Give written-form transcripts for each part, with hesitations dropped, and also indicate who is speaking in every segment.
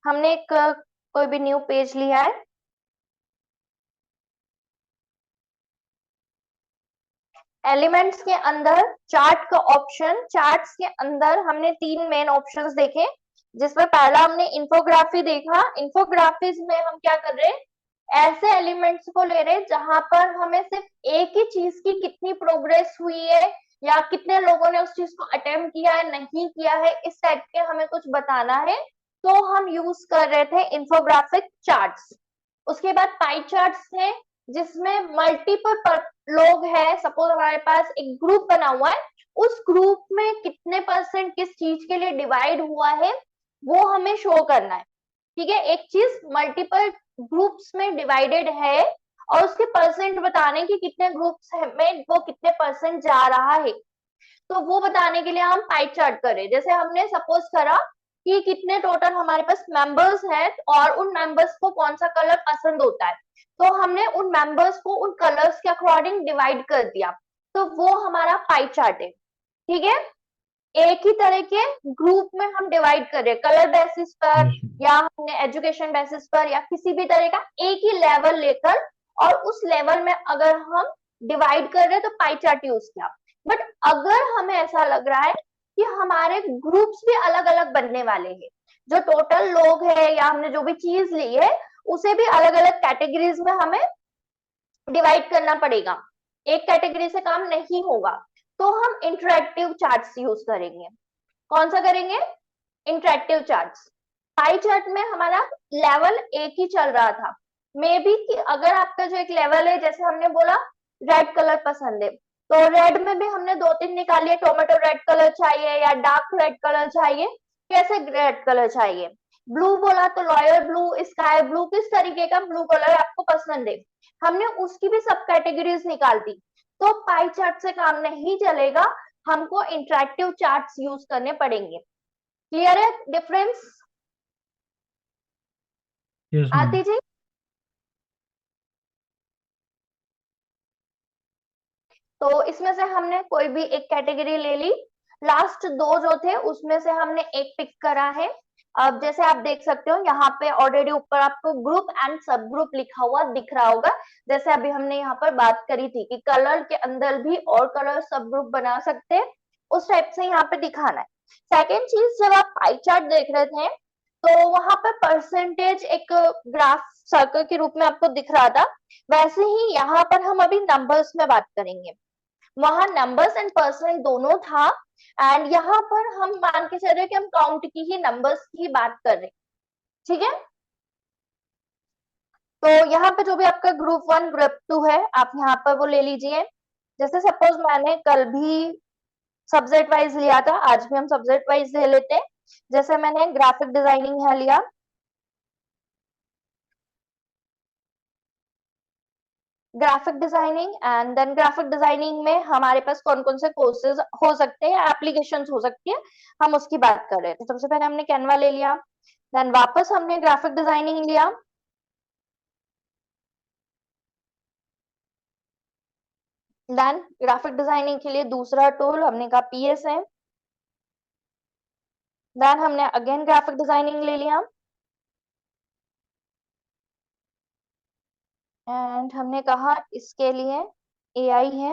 Speaker 1: हमने एक कोई भी न्यू पेज लिया है। एलिमेंट्स के अंदर चार्ट का ऑप्शन, चार्ट्स के अंदर हमने तीन मेन ऑप्शंस देखे, जिसमें पहला हमने इंफोग्राफी देखा। इंफोग्राफीज में हम क्या कर रहे हैं, ऐसे एलिमेंट्स को ले रहे हैं जहां पर हमें सिर्फ एक ही चीज की कितनी प्रोग्रेस हुई है या कितने लोगों ने उस चीज को अटेम्प्ट किया है, नहीं किया है, इस टाइप के हमें कुछ बताना है, तो हम यूज कर रहे थे इंफोग्राफिक चार्ट्स। उसके बाद पाई चार्ट्स थे, जिसमें मल्टीपल लोग हैं, सपोज हमारे पास एक ग्रुप बना हुआ है, उस ग्रुप में कितने परसेंट किस चीज के लिए डिवाइड हुआ है वो हमें शो करना है। ठीक है, एक चीज मल्टीपल ग्रुप्स में डिवाइडेड है और उसके परसेंट बताने की कितने ग्रुप्स में वो कितने परसेंट जा रहा है, तो वो बताने के लिए हम पाई चार्ट करें। जैसे हमने सपोज करा कि कितने टोटल हमारे पास मेंबर्स हैं और उन मेंबर्स को कौन सा कलर पसंद होता है, तो हमने उन मेंबर्स को उन कलर्स के अकॉर्डिंग डिवाइड कर दिया, तो वो हमारा पाई चार्ट है। ठीक है, एक ही तरह के ग्रुप में हम डिवाइड कर रहे हैं कलर बेसिस पर
Speaker 2: यस मैम।
Speaker 1: या हमने एजुकेशन बेसिस पर या किसी भी तरह का एक ही लेवल लेकर, और उस लेवल में अगर हम डिवाइड कर रहे हैं तो पाई चार्ट यूज किया। बट अगर हमें ऐसा लग रहा है कि हमारे ग्रुप्स भी अलग अलग बनने वाले हैं, जो टोटल लोग हैं या हमने जो भी चीज ली है उसे भी अलग अलग कैटेगरीज में हमें डिवाइड करना पड़ेगा, एक कैटेगरी से काम नहीं होगा, तो हम इंटरेक्टिव चार्ट्स यूज करेंगे। कौन सा करेंगे, इंटरेक्टिव चार्ट्स। पाई चार्ट में हमारा लेवल एक ही चल रहा था, मे बी कि अगर आपका जो एक लेवल है, जैसे हमने बोला रेड कलर पसंद है, तो रेड में भी हमने दो तीन निकालिए, टोमेटो रेड कलर चाहिए या डार्क रेड कलर चाहिए, कैसे रेड कलर चाहिए। ब्लू बोला तो लॉयल ब्लू, स्काई ब्लू, किस तरीके का ब्लू कलर आपको पसंद है, हमने उसकी भी सब कैटेगरीज निकाल दी। तो पाई चार्ट से काम नहीं चलेगा, हमको इंटरेक्टिव चार्ट्स यूज करने पड़ेंगे। क्लियर है डिफरेंस,
Speaker 2: यस मैम।
Speaker 1: आती जी? तो इसमें से हमने कोई भी एक कैटेगरी ले ली, लास्ट दो जो थे उसमें से हमने एक पिक करा है। अब जैसे आप देख सकते हो यहाँ पे ऑलरेडी ऊपर आपको ग्रुप एंड सब ग्रुप लिखा हुआ दिख रहा होगा, जैसे अभी हमने यहाँ पर बात करी थी कि कलर के अंदर भी और कलर सब ग्रुप बना सकते हैं, उस टाइप से यहाँ पे दिखाना है। सेकेंड चीज, जब आप पाई चार्ट देख रहे थे तो वहां पर परसेंटेज एक ग्राफ सर्कल के रूप में आपको दिख रहा था, वैसे ही यहाँ पर हम अभी नंबर्स में बात करेंगे। वहां नंबर्स एंड परसेंट दोनों था, एंड यहाँ पर हम मान के चल रहे हैं कि हम काउंट की ही, नंबर्स की बात कर रहे हैं। ठीक है, तो यहाँ पे जो भी आपका ग्रुप वन ग्रुप टू है आप यहाँ पर वो ले लीजिए। जैसे सपोज मैंने कल भी सब्जेक्ट वाइज लिया था, आज भी हम सब्जेक्ट वाइज ले लेते हैं। जैसे मैंने ग्राफिक डिजाइनिंग यहाँ लिया, graphic designing, and then graphic designing में हमारे पास कौन कौन से कोर्सेज हो सकते हैं, एप्लीकेशंस हो सकती है, हम उसकी बात कर रहे हैं। तो सबसे पहले हमने कैनवा ले लिया, देन वापस हमने ग्राफिक डिजाइनिंग लिया, देन ग्राफिक डिजाइनिंग के लिए दूसरा टूल हमने कहा पीएस है, देन हमने अगेन ग्राफिक डिजाइनिंग ले लिया, एंड हमने कहा इसके लिए एआई है।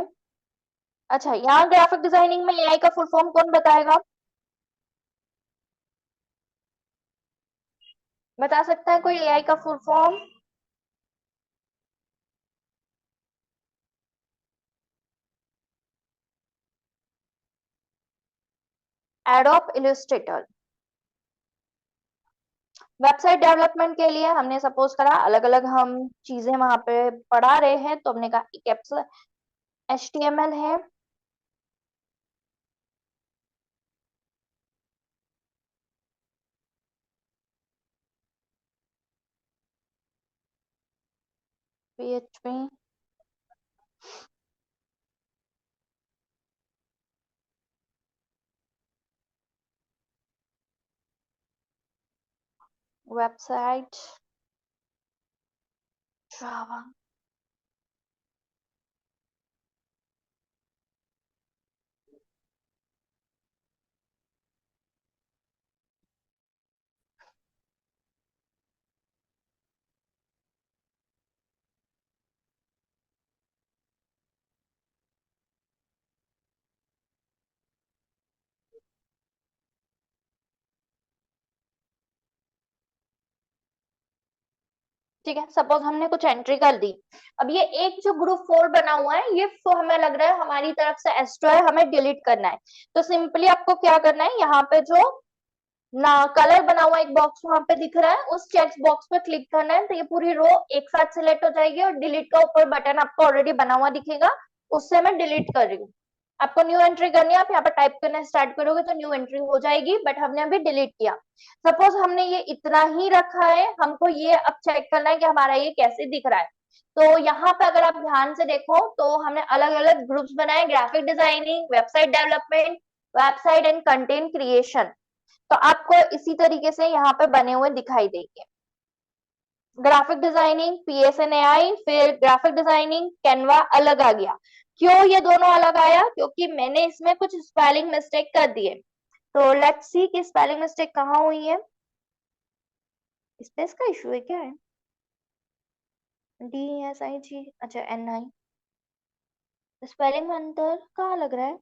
Speaker 1: अच्छा, यहाँ ग्राफिक डिजाइनिंग में एआई का फुल फॉर्म कौन बताएगा, बता सकता है कोई एआई का full form? Adobe Illustrator. Website development के लिए हमने सपोज करा अलग अलग हम चीजें वहां पे पढ़ा रहे हैं, तो हमने कहा एक HTML है, PHP, वेबसाइट, जावा। ठीक है, सपोज हमने कुछ एंट्री कर दी। अब ये एक जो ग्रुप 4 बना हुआ है, ये हमें लग रहा है हमारी तरफ से एस्ट्रो है, हमें डिलीट करना है। तो सिंपली आपको क्या करना है, यहाँ पे जो ना कलर बना हुआ एक बॉक्स वहां पे दिख रहा है, उस चेक बॉक्स पे क्लिक करना है, तो ये पूरी रो एक साथ सिलेक्ट हो जाएगी और डिलीट का ऊपर बटन आपको ऑलरेडी बना हुआ दिखेगा, उससे मैं डिलीट कर रही हूँ। आपको न्यू एंट्री करनी है, आप यहाँ पर टाइप करना स्टार्ट करोगे तो न्यू एंट्री हो जाएगी, बट हमने अभी डिलीट किया। सपोज हमने ये इतना ही रखा है, हमको ये अब चेक करना है कि हमारा ये कैसे दिख रहा है। तो यहाँ पे अगर आप ध्यान से देखो तो हमने अलग अलग ग्रुप्स बनाए, graphic designing, website development, website and content creation. तो आपको इसी तरीके से यहाँ पे बने हुए दिखाई देंगे। ग्राफिक डिजाइनिंग PSNAI, फिर ग्राफिक डिजाइनिंग कैनवा अलग आ गया। क्यों ये दोनों अलग आया, क्योंकि मैंने इसमें कुछ स्पेलिंग मिस्टेक कर दिए। तो लेट्स सी कि स्पेलिंग मिस्टेक कहाँ हुई है। स्पेस का इशू है क्या है? DSIG, अच्छा NI, स्पेलिंग में अंतर कहाँ लग रहा है?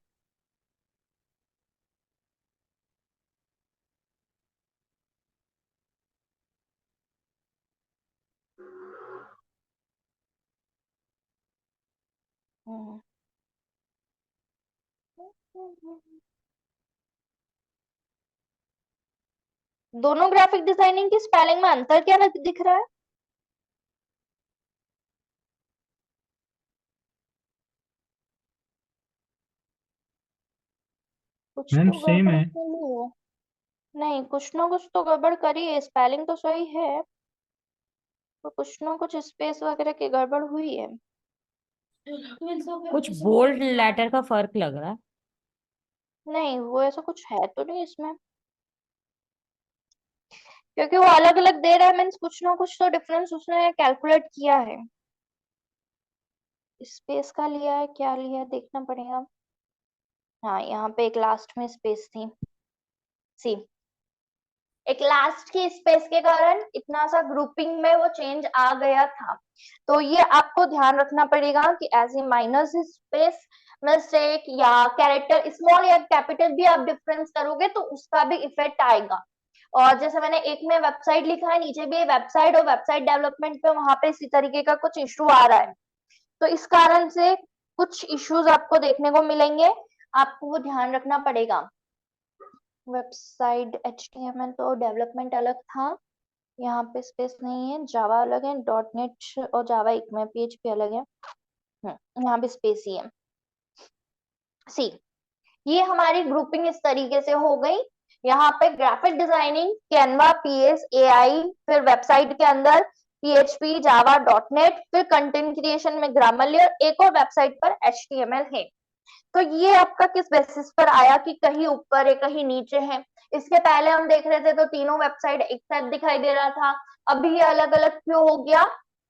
Speaker 1: हम्म। दोनों ग्राफिक डिजाइनिंग की स्पेलिंग में अंतर क्या दिख रहा है? कुछ
Speaker 2: मैम
Speaker 1: तो
Speaker 2: सेम
Speaker 1: गड़बड़
Speaker 2: है।
Speaker 1: नहीं है। नहीं, कुछ ना कुछ तो गड़बड़ करी है, स्पेलिंग तो सही है, तो कुछ ना कुछ स्पेस वगैरह की गड़बड़ हुई है।
Speaker 2: कुछ बोल्ड लेटर का फर्क लग रहा है।
Speaker 1: नहीं, वो ऐसा कुछ है तो नहीं इसमें, क्योंकि वो अलग अलग दे रहा है, मीन्स कुछ ना कुछ तो डिफरेंस उसने कैलकुलेट किया है। स्पेस का लिया है, क्या लिया है देखना पड़ेगा। हाँ, यहाँ पे एक लास्ट में स्पेस थी। सी, एक लास्ट की स्पेस के कारण इतना सा ग्रुपिंग में वो चेंज आ गया था। तो ये आपको ध्यान रखना पड़ेगा कि as a minus space mistake या कैरेक्टर स्मॉल या कैपिटल भी आप डिफरेंस करोगे तो उसका भी इफेक्ट आएगा। और जैसे मैंने एक में वेबसाइट लिखा है, नीचे भी वेबसाइट और वेबसाइट डेवलपमेंट पे वहां पे इसी तरीके का कुछ इशू आ रहा है। तो इस कारण से कुछ इश्यूज आपको देखने को मिलेंगे, आपको वो ध्यान रखना पड़ेगा। वेबसाइट HTML तो डेवलपमेंट अलग था, यहाँ पे स्पेस नहीं है, जावा अलग है, .NET और जावा एक में, PHP अलग है। यहाँ भी स्पेस ही है। सी, ये हमारी ग्रुपिंग इस तरीके से हो गई। यहाँ पे ग्राफिक डिजाइनिंग कैनवा, PSAI, फिर वेबसाइट के अंदर PHP, जावा, .NEट, फिर कंटेंट क्रिएशन में ग्रामरली और एक और वेबसाइट पर HTML है। तो ये आपका किस बेसिस पर आया कि कहीं ऊपर है कहीं नीचे है? इसके पहले हम देख रहे थे तो तीनों वेबसाइट एक साथ दिखाई दे रहा था, अभी ये अलग अलग क्यों हो गया?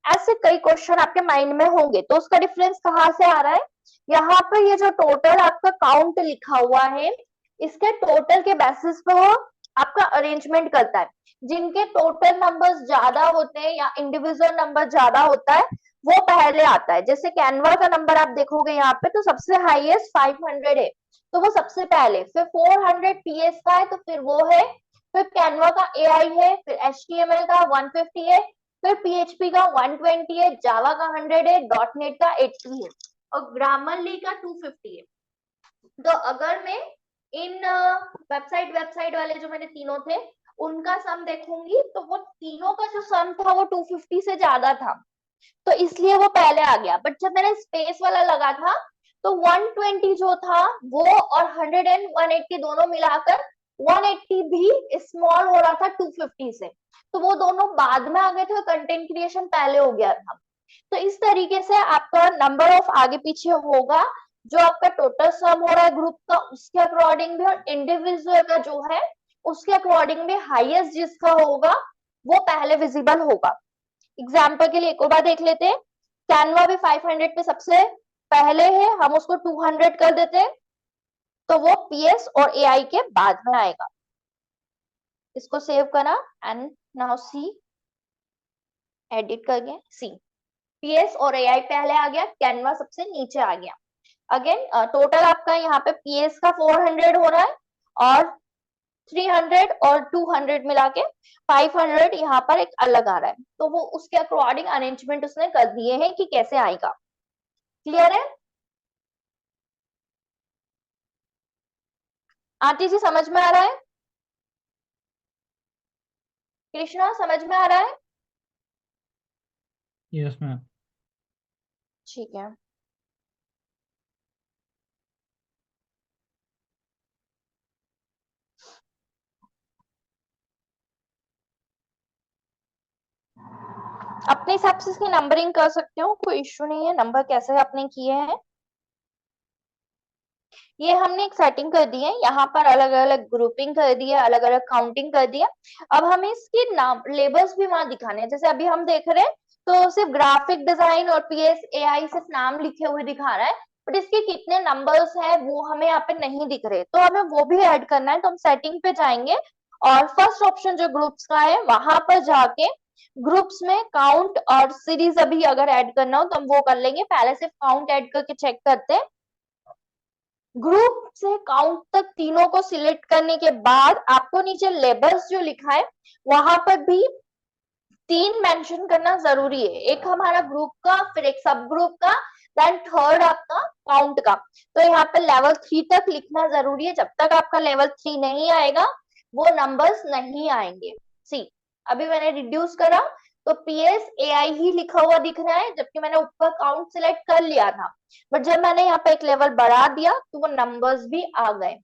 Speaker 1: ऐसे कई क्वेश्चन आपके माइंड में होंगे, तो उसका डिफरेंस कहाँ से आ रहा है? यहाँ पर ये जो टोटल आपका काउंट लिखा हुआ है, इसके टोटल के बेसिस पे वो आपका अरेंजमेंट करता है। जिनके टोटल नंबर्स ज्यादा होते हैं या इंडिविजुअल नंबर ज्यादा होता है वो पहले आता है। जैसे कैनवा का नंबर आप देखोगे यहाँ पे तो सबसे हाईएस्ट 500 है, तो वो सबसे पहले, फिर 400 PS का है तो फिर वो है, फिर कैनवा का AI है, फिर HTML का 150 है, फिर PHP का 120 है, जावा का 100 है, .NET का 80 है और ग्रामरली का 250 है। तो अगर मैं इन वेबसाइट वाले जो मैंने तीनों थे उनका सम देखूंगी तो वो तीनों का जो सम था वो 250 से ज्यादा था, तो इसलिए वो पहले आ गया। बट जब मैंने स्पेस वाला लगा था तो 120 जो था वो और 100 एंड 180 दोनों मिलाकर 180 भी स्मॉल हो रहा था 250 से, तो वो दोनों बाद में आ गए थे, कंटेंट क्रिएशन पहले हो गया था। तो इस तरीके से आपका नंबर ऑफ आगे पीछे होगा, जो आपका टोटल सम हो रहा है ग्रुप का उसके अकॉर्डिंग भी, और इंडिविजुअल का जो है उसके अकॉर्डिंग भी हाईएस्ट जिसका होगा वो पहले विजिबल होगा। एग्जाम्पल के लिए एक और बार देख लेते हैं, कैनवा भी 500 पे सबसे पहले है, हम उसको 200 कर देते हैं तो वो PS और AI के बाद में आएगा। इसको सेव करा एंड नाउ सी, एडिट करके सी, PS और AI पहले आ गया, कैनवा सबसे नीचे आ गया। अगेन टोटल आपका यहाँ पे PS का 400 हो रहा है और 300 और 200 मिला के 500 यहाँ पर एक अलग आ रहा है, तो वो उसके अकॉर्डिंग अरेंजमेंट उसने कर दिए हैं कि कैसे आएगा। क्लियर है? आंटी जी समझ में आ रहा है? कृष्णा समझ में आ रहा है?
Speaker 3: Yes ma'am.
Speaker 1: ठीक है। अपने हिसाब से इसकी नंबरिंग कर सकते हो, कोई इश्यू नहीं है, नंबर कैसे आपने किए हैं। ये हमने एक सेटिंग कर दी है, यहाँ पर अलग अलग ग्रुपिंग कर दी है, अलग अलग काउंटिंग कर दी है। अब हमें इसके नाम लेबल्स भी वहां दिखाने हैं, जैसे अभी हम देख रहे हैं तो सिर्फ ग्राफिक डिजाइन और पीएस एआई सिर्फ नाम लिखे हुए दिखा रहा है, बट इसके कितने नंबर्स है वो हमें यहाँ पे नहीं दिख रहे, तो हमें वो भी ऐड करना है। तो हम सेटिंग पे जाएंगे और फर्स्ट ऑप्शन जो ग्रुप्स का है वहां पर जाके ग्रुप्स में काउंट और सीरीज अभी अगर ऐड करना हो तो हम वो कर लेंगे, पहले सिर्फ काउंट ऐड करके चेक करते हैं। ग्रुप से काउंट तक तीनों को सिलेक्ट करने के बाद आपको नीचे लेबल्स जो लिखा है वहां पर भी 3 मेंशन करना जरूरी है, एक हमारा ग्रुप का, फिर एक सब ग्रुप का, देन थर्ड आपका काउंट का। तो यहाँ पे लेवल 3 तक लिखना जरूरी है, जब तक आपका लेवल 3 नहीं आएगा वो नंबर्स नहीं आएंगे। सी अभी मैंने रिड्यूस करा तो पीएस एआई ही लिखा हुआ दिख रहा है, जबकि मैंने ऊपर काउंट सिलेक्ट कर लिया था, बट जब मैंने यहाँ पे एक लेवल बढ़ा दिया तो वो नंबर्स भी आ गए।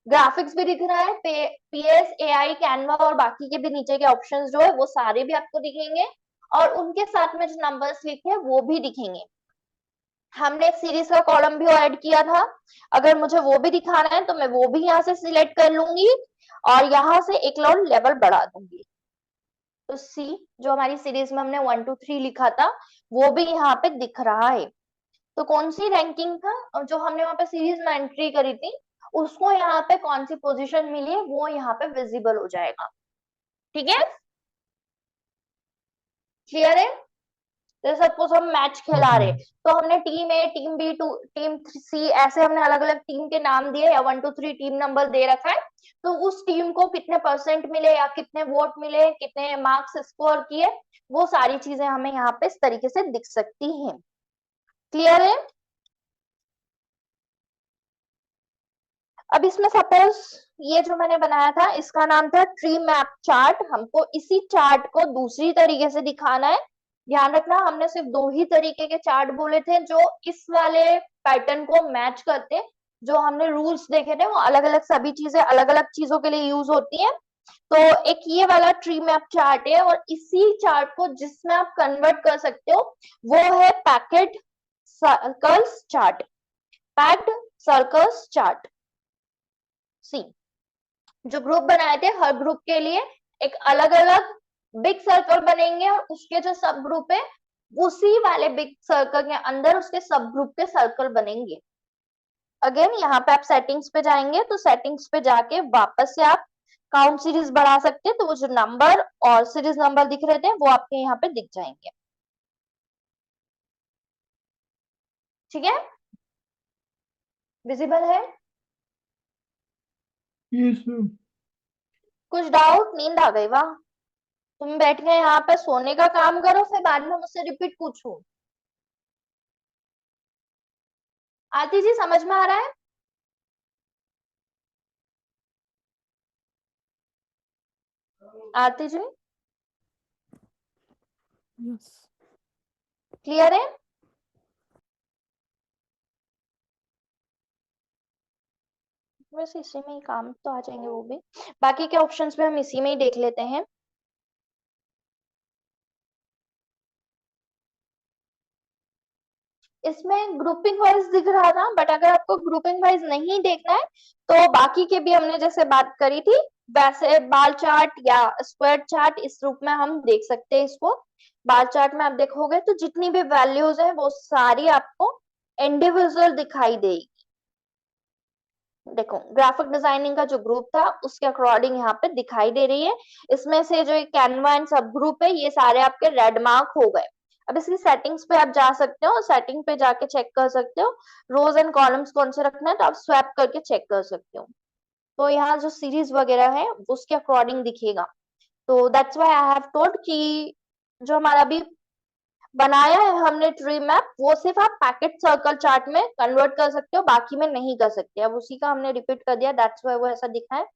Speaker 1: ग्राफिक्स भी दिख रहा है, पीएस एआई कैनवा और बाकी के भी नीचे के ऑप्शंस जो है वो सारे भी आपको दिखेंगे, और उनके साथ में जो नंबर्स लिखे हैं वो भी दिखेंगे। हमने एक सीरीज का कॉलम भी ऐड किया था, अगर मुझे वो भी दिखाना है तो मैं वो भी यहाँ से सिलेक्ट कर लूंगी और यहाँ से एक और लेवल बढ़ा दूंगी। तो सी जो हमारी सीरीज में हमने 1 2 3 लिखा था वो भी यहाँ पे दिख रहा है। तो कौन सी रैंकिंग था जो हमने वहां पे सीरीज में एंट्री करी थी उसको यहाँ पे कौन सी पोजीशन मिली है वो यहाँ पे विजिबल हो जाएगा। ठीक है, क्लियर है? तो सपोज हम मैच खेला रहे तो हमने टीम ए, टीम बी, टीम सी, ऐसे हमने अलग अलग टीम के नाम दिए या 1 2 3 टीम नंबर दे रखा है, तो उस टीम को कितने परसेंट मिले या कितने वोट मिले, कितने मार्क्स स्कोर किए, वो सारी चीजें हमें यहाँ पे इस तरीके से दिख सकती हैं। क्लियर है? अब इसमें सपोज ये जो मैंने बनाया था इसका नाम था ट्री मैप चार्ट, हमको इसी चार्ट को दूसरी तरीके से दिखाना है। ध्यान रखना हमने सिर्फ 2 ही तरीके के चार्ट बोले थे जो इस वाले पैटर्न को मैच करते, जो हमने रूल्स देखे थे वो अलग अलग, सभी चीजें अलग अलग चीजों के लिए यूज होती है। तो एक ये वाला ट्री मैप चार्ट है और इसी चार्ट को जिसमें आप कन्वर्ट कर सकते हो वो है packed circles chart, packed circles chart. सी जो ग्रुप बनाए थे हर ग्रुप के लिए एक अलग अलग बिग सर्कल बनेंगे और उसके जो सब ग्रुप है उसी वाले बिग सर्कल के अंदर उसके सब ग्रुप के सर्कल बनेंगे। अगेन यहाँ पे आप सेटिंग्स पे जाएंगे तो सेटिंग्स पे जाके वापस से आप काउंट सीरीज बढ़ा सकते हैं, तो वो जो नंबर और सीरीज नंबर दिख रहे थे वो आपके यहाँ पे दिख जाएंगे। ठीक है, विजिबल है?
Speaker 3: यस।
Speaker 1: कुछ डाउट? नींद आ गई वाह, तुम बैठ गए यहाँ पे सोने का काम करो फिर बाद में मुझसे रिपीट पूछो। आरती जी समझ में आ रहा है? आरती जी
Speaker 2: यस।
Speaker 1: क्लियर है? वैसे इसी में ही काम तो आ जाएंगे वो भी, बाकी के ऑप्शंस भी हम इसी में ही देख लेते हैं। इसमें ग्रुपिंग वाइज दिख रहा था, बट अगर आपको ग्रुपिंग वाइज नहीं देखना है तो बाकी के भी हमने जैसे बात करी थी वैसे बार चार्ट या स्क्वायर चार्ट इस रूप में हम देख सकते हैं इसको। बार चार्ट में आप देखोगे तो जितनी भी वैल्यूज है वो सारी आपको इंडिविजुअल दिखाई देगी। देखो ग्राफिक डिजाइनिंग का जो ग्रुप था उसके अकॉर्डिंग यहाँ पे दिखाई दे रही है। इसमें से जो कैनवा एंड सब ग्रुप है ये सारे आपके रेड मार्क हो गए। अब इसकी सेटिंग्स पे आप जा सकते हो, सेटिंग पे जाके चेक कर सकते हो रोज एंड कॉलम्स कौन से रखना है, तो आप स्वैप करके चेक कर सकते हो। तो यहाँ जो सीरीज वगैरह है उसके अकॉर्डिंग दिखेगा। तो that's why I have told कि जो हमारा अभी बनाया है हमने ट्री मैप, वो सिर्फ आप पैकेट सर्कल चार्ट में कन्वर्ट कर सकते हो, बाकी में नहीं कर सकते। अब उसी का हमने रिपीट कर दिया, दैट्स व्हाई वो ऐसा दिखा है।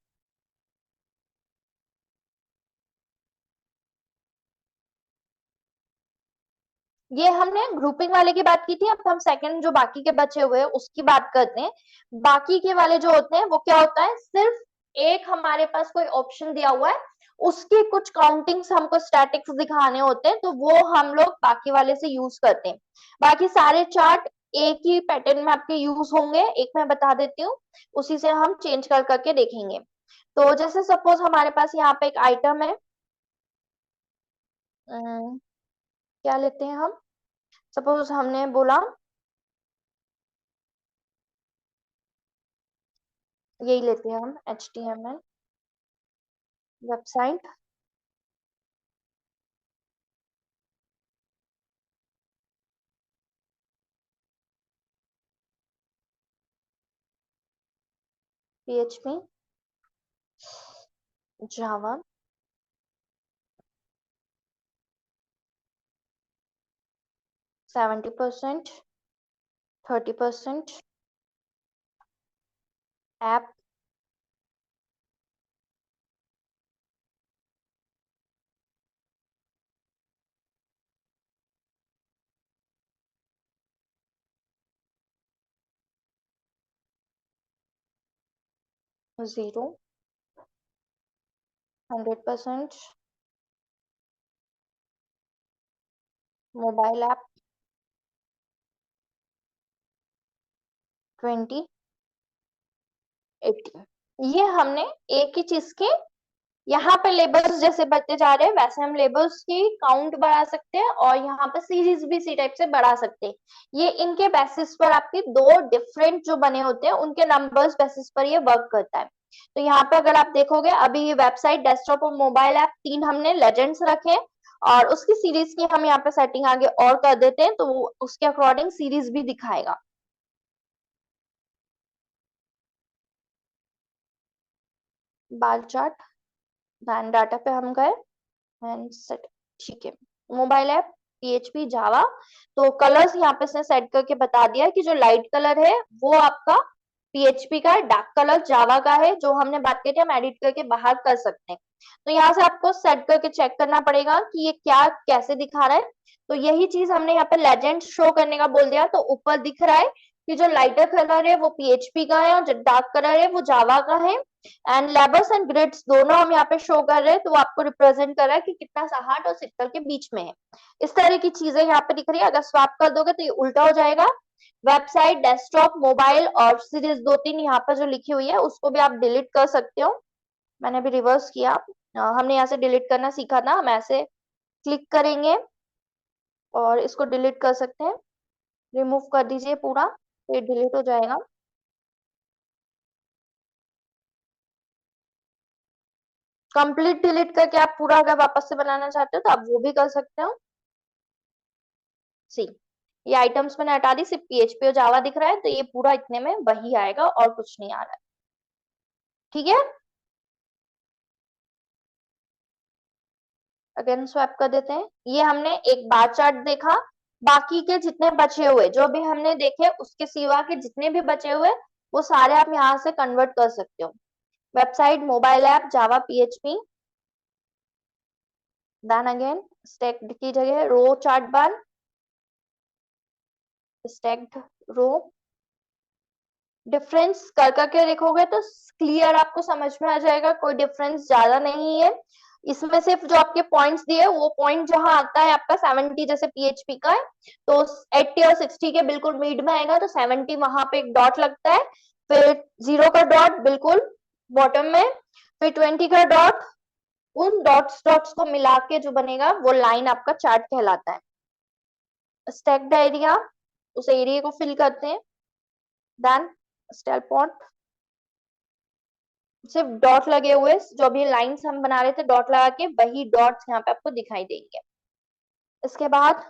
Speaker 1: ये हमने ग्रुपिंग वाले की बात की थी, अब हम सेकंड जो बाकी के बचे हुए हैं उसकी बात करते हैं। बाकी के वाले जो होते हैं वो क्या होता है, सिर्फ एक हमारे पास कोई ऑप्शन दिया हुआ है, उसके कुछ काउंटिंग्स हमको स्टैटिक्स दिखाने होते हैं, तो वो हम लोग बाकी वाले से यूज करते हैं। बाकी सारे चार्ट एक ही पैटर्न में आपके यूज होंगे, एक मैं बता देती हूँ, उसी से हम चेंज कर करके देखेंगे। तो जैसे सपोज हमारे पास यहाँ पे एक आइटम है, क्या लेते हैं हम, सपोज हमने बोला यही लेते हैं हम, HTML वेबसाइट, PHP, जावा, 70%, 30%, ऐप, जीरो, 100%, मोबाइल ऐप, 20, 80। ये हमने एक ही चीज के यहाँ पे लेबल्स जैसे बढ़ते जा रहे हैं, वैसे हम लेबल्स की काउंट बढ़ा सकते हैं, और यहाँ पे सीरीज भी इसी टाइप से बढ़ा सकते हैं। ये इनके बेसिस पर आपके दो डिफरेंट जो बने होते हैं उनके नंबर्स बेसिस पर ये वर्क करता है। तो यहाँ पे अगर आप देखोगे, अभी ये वेबसाइट, डेस्कटॉप और मोबाइल ऐप तीन हमने लेजेंड्स रखे, और उसकी सीरीज की हम यहाँ पे सेटिंग आगे और कर देते हैं, तो उसके अकॉर्डिंग सीरीज भी दिखाएगा। बार चार्ट, दैन डाटा पे हम गए एंड सेट, ठीक है। मोबाइल ऐप, PHP, जावा, तो कलर्स यहाँ पे इसने सेट करके बता दिया कि जो लाइट कलर है वो आपका PHP का है, डार्क कलर जावा का है, जो हमने बात की थी हम एडिट करके बाहर कर सकते हैं। तो यहाँ से आपको सेट करके चेक करना पड़ेगा कि ये क्या कैसे दिखा रहा है। तो यही चीज हमने यहाँ पे लेजेंड शो करने का बोल दिया, तो ऊपर दिख रहा है कि जो लाइटर कलर है वो PHP का है, और जो डार्क कलर है वो जावा का है, एंड लेबल्स एंड ग्रिड्स दोनों हम यहाँ पे शो कर रहे हैं, तो वो आपको रिप्रेजेंट कर रहा है कि कितना सा हार्ट और सिक्कर के बीच में है। इस तरह की चीजें यहाँ पे दिख रही है, अगर स्वैप कर दोगे तो ये उल्टा हो जाएगा। वेबसाइट, डेस्कटॉप, मोबाइल और सीरीज दो तीन यहाँ पर जो लिखी हुई है उसको भी आप डिलीट कर सकते हो। मैंने अभी रिवर्स किया, हमने यहाँ से डिलीट करना सीखा था, हम ऐसे क्लिक करेंगे और इसको डिलीट कर सकते हैं। रिमूव कर दीजिए पूरा, तो ये डिलीट हो जाएगा। कंप्लीट डिलीट करके आप पूरा अगर वापस से बनाना चाहते हो तो आप वो भी कर सकते हो। सी, ये आइटम्स मैंने हटा दी, सिर्फ PHP और जावा दिख रहा है, तो ये पूरा इतने में वही आएगा और कुछ नहीं आ रहा है। ठीक है, अगेन स्वैप कर देते हैं। ये हमने एक बार चार्ट देखा, बाकी के जितने बचे हुए जो भी हमने देखे उसके सिवा के जितने भी बचे हुए वो सारे आप यहाँ से कन्वर्ट कर सकते हो। वेबसाइट, मोबाइल ऐप, जावा, PHP, देन अगेन स्टैक्ड की जगह रो चार्ट बार, स्टैक्ड रो। डिफरेंस कर करके देखोगे तो क्लियर आपको समझ में आ जाएगा, कोई डिफरेंस ज्यादा नहीं है इसमें। सिर्फ जो आपके पॉइंट्स दिए, वो पॉइंट जहां आता है आपका 70 जैसे PHP का है, तो 80 और 60 के बिल्कुल मिड में आएगा, तो 70 वहां पे एक डॉट लगता है, फिर 0 का डॉट बिल्कुल बॉटम में, फिर 20 का डॉट, उन डॉट्स डॉट्स को मिला के जो बनेगा वो लाइन आपका चार्ट कहलाता है। स्टैक्ड एरिया, उस एरिया को फिल करते हैं, देन स्टाइल पॉइंट, सिर्फ डॉट लगे हुए, जो भी लाइंस हम बना रहे थे डॉट लगा के, वही डॉट्स यहाँ पे आपको दिखाई देंगे। इसके बाद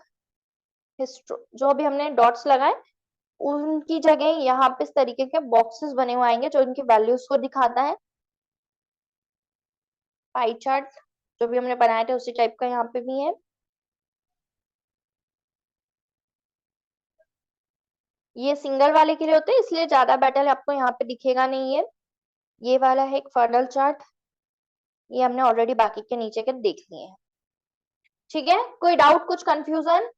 Speaker 1: जो भी हमने डॉट्स लगाए उनकी जगह यहाँ पे इस तरीके के बॉक्सेस बने हुए आएंगे जो इनकी वैल्यूज को दिखाता है। पाई चार्ट जो भी हमने बनाए थे उसी टाइप का यहाँ पे भी है। ये सिंगल वाले के लिए होते हैं इसलिए ज्यादा बेटर आपको यहाँ पे दिखेगा नहीं है। ये वाला है एक फनल चार्ट, ये हमने ऑलरेडी बाकी के नीचे के देख लिए हैं। ठीक है, कोई डाउट, कुछ कंफ्यूजन?